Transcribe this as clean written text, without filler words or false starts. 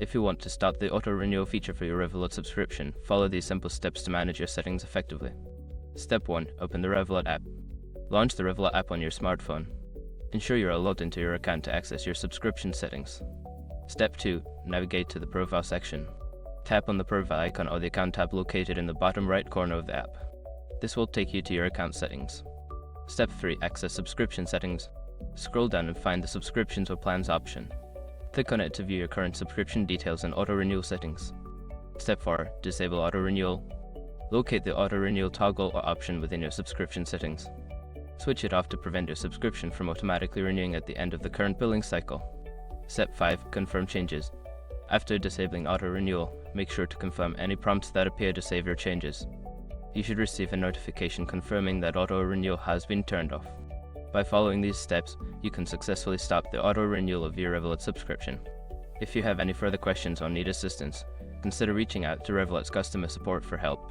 If you want to start the auto-renewal feature for your Revolut subscription, follow these simple steps to manage your settings effectively. Step 1. Open the Revolut app. Launch the Revolut app on your smartphone. Ensure you are logged into your account to access your subscription settings. Step 2. Navigate to the Profile section. Tap on the profile icon or the account tab located in the bottom right corner of the app. This will take you to your account settings. Step 3. Access subscription settings. Scroll down and find the subscriptions or plans option. Click on it to view your current subscription details and auto-renewal settings. Step 4. Disable auto-renewal. Locate the auto-renewal toggle or option within your subscription settings. Switch it off to prevent your subscription from automatically renewing at the end of the current billing cycle. Step 5. Confirm changes. After disabling auto-renewal, make sure to confirm any prompts that appear to save your changes. You should receive a notification confirming that auto-renewal has been turned off. By following these steps, you can successfully stop the auto-renewal of your Revolut subscription. If you have any further questions or need assistance, consider reaching out to Revolut's customer support for help.